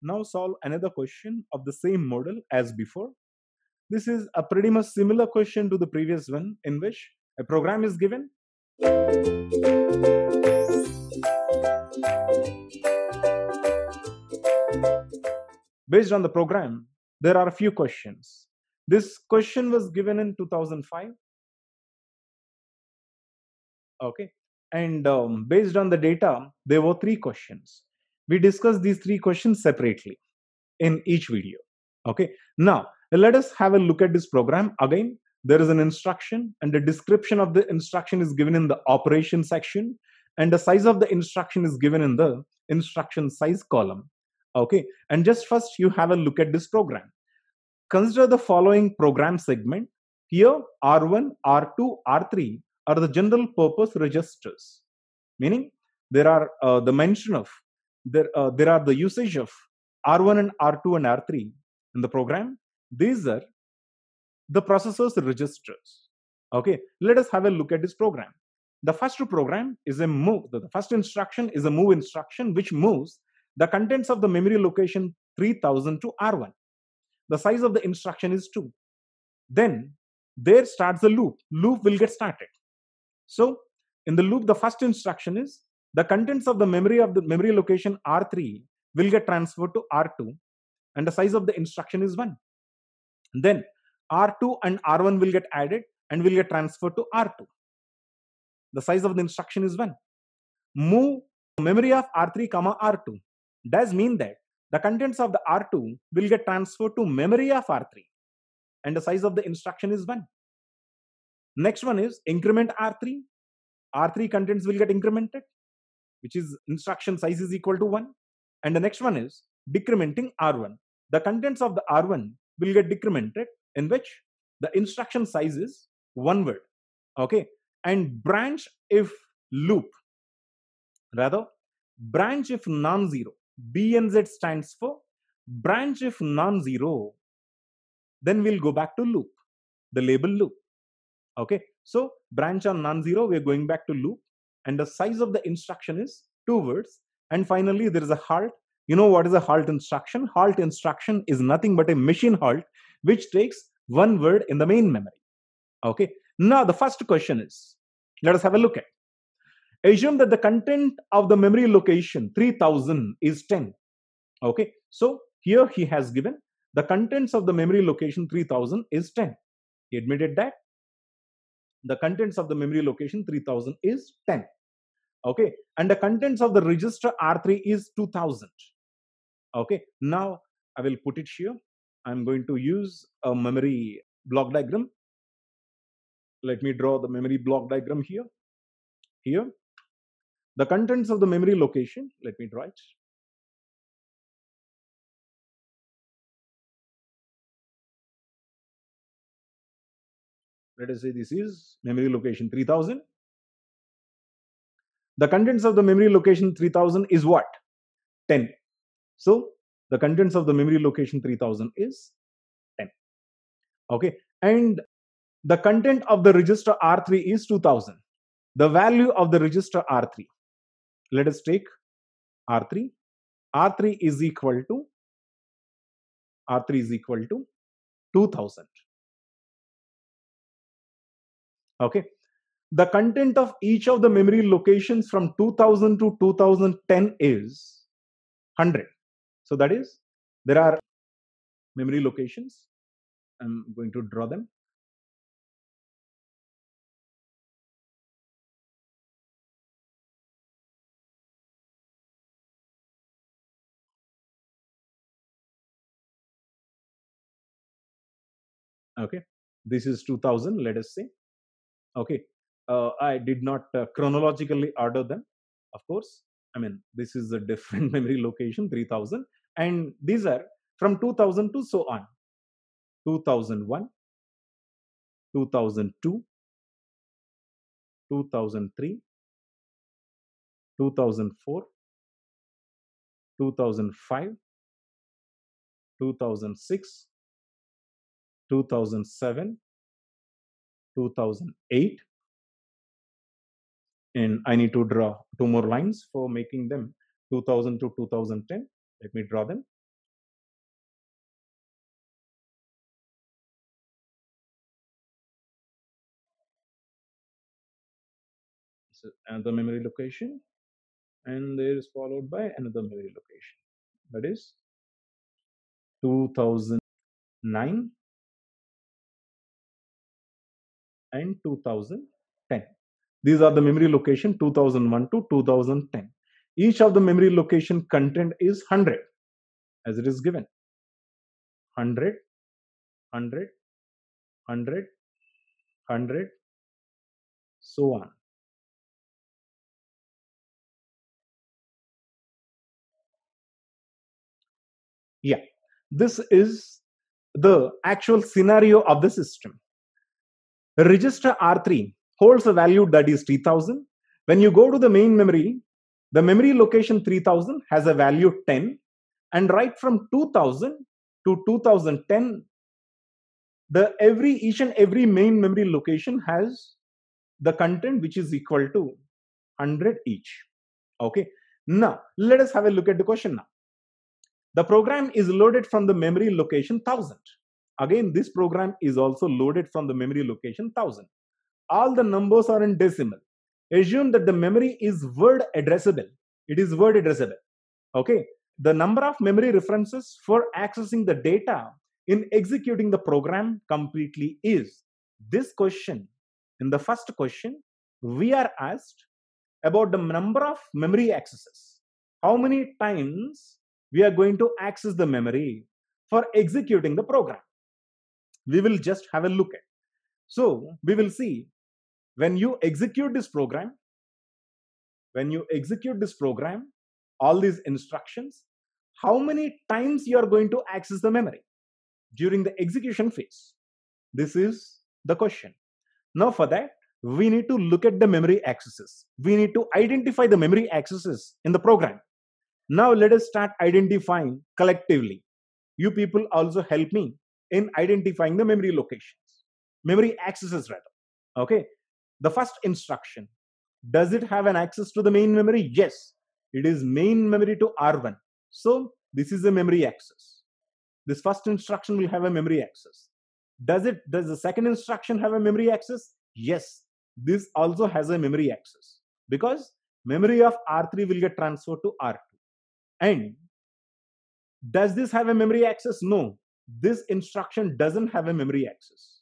Now solve another question of the same model as before. This is a pretty much similar question to the previous one, in which a program is given. Based on the program, there are a few questions. This question was given in 2005. Okay. And based on the data, there were 3 questions. We discussed these 3 questions separately in each video. Okay. Now, let us have a look at this program. Again, there is an instruction, and the description of the instruction is given in the operation section, and the size of the instruction is given in the instruction size column. Okay. And just first, you have a look at this program. Consider the following program segment. Here, R1, R2, R3 are the general purpose registers, meaning there are the mention of there are the usage of R1 and R2 and R3 in the program. These are the processor's registers. Okay, let us have a look at this program. The first program is a move. The first instruction is a move instruction which moves the contents of the memory location 3000 to R1. The size of the instruction is 2. Then there starts the loop. Loop will get started. So in the loop, the first instruction is the contents of the memory location R3 will get transferred to R2, and the size of the instruction is 1. Then R2 and R1 will get added and will get transferred to R2. The size of the instruction is 1. Move memory of R3 comma R2 does mean that the contents of the R2 will get transferred to memory of R3, and the size of the instruction is 1. Next one is increment R3. R3 contents will get incremented, which is instruction size is equal to 1. And the next one is decrementing R1. The contents of the R1 will get decremented, in which the instruction size is 1 word. Okay. And branch if loop, rather branch if non-zero. BNZ stands for branch if non-zero. Then we'll go back to loop, the label loop. Okay. So branch on non-zero, we're going back to loop, and the size of the instruction is 2 words. And finally, there is a halt. You know what is a halt instruction? Halt instruction is nothing but a machine halt, which takes 1 word in the main memory. Okay. Now the first question is, let us have a look at. Assume that the content of the memory location 3000 is 10. Okay. So here he has given the contents of the memory location 3000 is 10. He admitted that the contents of the memory location 3000 is 10. Okay. And the contents of the register R3 is 2000. Okay. Now I will put it here. I'm going to use a memory block diagram. Let me draw the memory block diagram here. Here, the contents of the memory location, let me draw it. Let us say this is memory location 3000. The contents of the memory location 3000 is what? 10. So the contents of the memory location 3000 is 10. Okay. And the content of the register R3 is 2000. The value of the register R3. Let us take R3. R3 is equal to 2000. Okay. The content of each of the memory locations from 2000 to 2010 is 100. So that is, there are memory locations. I'm going to draw them. Okay. This is 2000, let us say. Okay. I did not chronologically order them, of course. I mean, this is a different memory location, 3000. And these are from 2000 to so on. 2001, 2002, 2003, 2004, 2005, 2006, 2007, 2008. And I need to draw 2 more lines for making them 2000 to 2010. Let me draw them. So another memory location, and there is followed by another memory location, that is 2009 and 2010. These are the memory location 2001 to 2010. Each of the memory location content is 100 as it is given. 100, 100, 100, 100, so on. Yeah, this is the actual scenario of the system. Register R3 holds a value that is 3000. When you go to the main memory, the memory location 3000 has a value 10, and right from 2000 to 2010, each and every main memory location has the content which is equal to 100 each. Okay, now let us have a look at the question now. The program is loaded from the memory location 1000. Again, this program is also loaded from the memory location 1000. All the numbers are in decimal. Assume that the memory is word addressable. It is word addressable. Okay, the number of memory references for accessing the data in executing the program completely is. This question, in the first question, we are asked about the number of memory accesses. How many times we are going to access the memory for executing the program? We will just have a look at. So we will see, when you execute this program, all these instructions, how many times you are going to access the memory during the execution phase. This is the question. Now for that, we need to look at the memory accesses. We need to identify the memory accesses in the program. Now let us start identifying collectively. You people also help me in identifying the memory locations, memory accesses rather. Okay, the first instruction, does it have an access to the main memory? Yes, it is main memory to R1. So this is a memory access. This first instruction will have a memory access. Does the second instruction have a memory access? Yes, this also has a memory access, because memory of R3 will get transferred to R2. And does this have a memory access? No, this instruction doesn't have a memory access.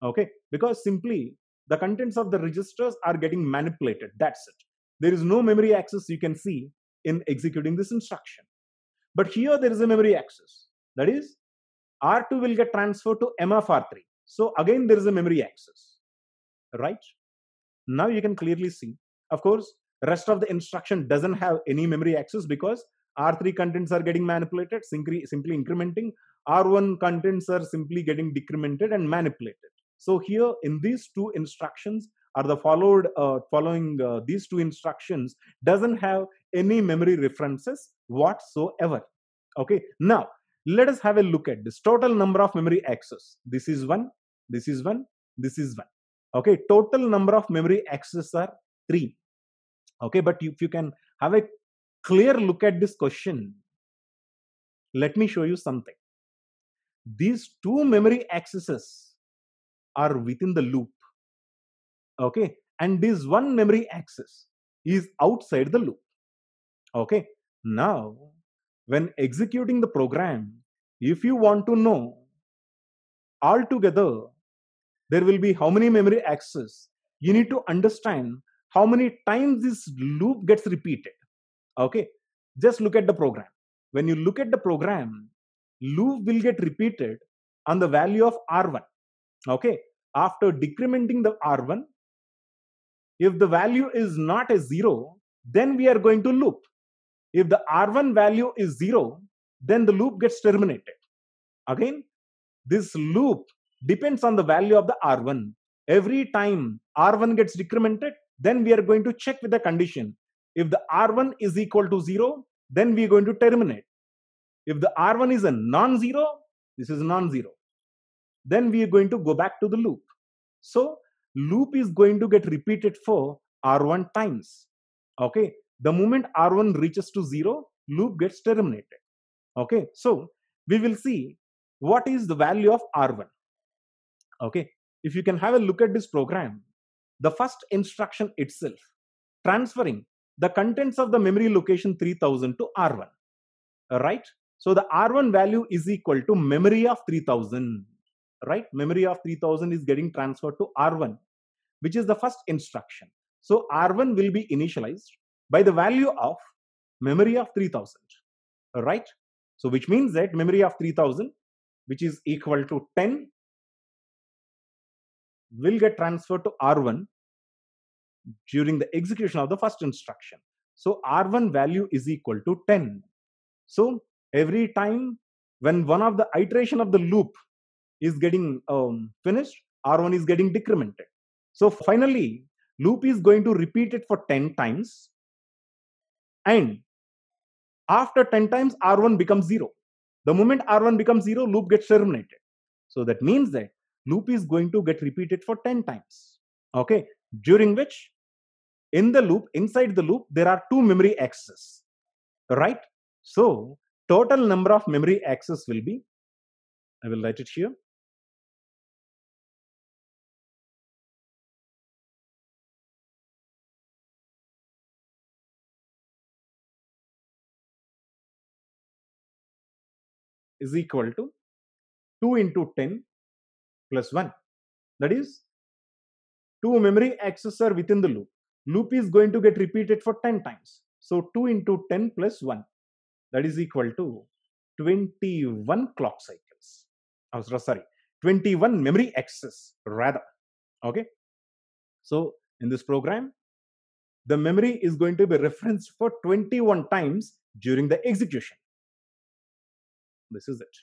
Okay, because simply the contents of the registers are getting manipulated. That's it. There is no memory access you can see in executing this instruction. But here there is a memory access. That is, R2 will get transferred to M of R3. So again, there is a memory access, right? Now you can clearly see, of course, rest of the instruction doesn't have any memory access because R3 contents are getting manipulated, simply incrementing. R1 contents are simply getting decremented and manipulated. So here in these two instructions are the following these two instructions doesn't have any memory references whatsoever. Okay, now let us have a look at this total number of memory access. This is 1, this is 1, this is 1. Okay, total number of memory access are 3. Okay, but if you can have a clear look at this question, let me show you something. These two memory accesses are within the loop. Okay, and this one memory access is outside the loop. Okay, now when executing the program, if you want to know altogether there will be how many memory access, you need to understand how many times this loop gets repeated. Okay, just look at the program. When you look at the program, loop will get repeated on the value of R1. Okay, after decrementing the R1, if the value is not a 0, then we are going to loop. If the R1 value is 0, then the loop gets terminated. Again, this loop depends on the value of the R1. Every time R1 gets decremented, then we are going to check with the condition. If the R1 is equal to 0, then we are going to terminate. If the R1 is a non-zero, this is non-zero, then we are going to go back to the loop. So loop is going to get repeated for R1 times. Okay, the moment R1 reaches to 0, loop gets terminated. Okay, so we will see what is the value of R1. Okay, if you can have a look at this program, the first instruction itself, transferring the contents of the memory location 3000 to R1, right? So the R1 value is equal to memory of 3000, right? Memory of 3000 is getting transferred to R1, which is the first instruction. So R1 will be initialized by the value of memory of 3000, right? So which means that memory of 3000, which is equal to 10, will get transferred to R1 during the execution of the first instruction. So R1 value is equal to 10. So every time when one of the iteration of the loop is getting finished, R1 is getting decremented. So finally, loop is going to repeat it for 10 times, and after 10 times, R1 becomes 0. The moment R1 becomes 0, loop gets terminated. So that means that loop is going to get repeated for 10 times. Okay, during which in the loop, inside the loop, there are 2 memory accesses, right? So total number of memory access will be, I will write it here, is equal to 2 into 10 plus 1. That is, 2 memory accesses are within the loop. Loop is going to get repeated for 10 times. So 2 into 10 plus 1, that is equal to 21 clock cycles. Oh, sorry, 21 memory access rather. Okay. So in this program, the memory is going to be referenced for 21 times during the execution. This is it.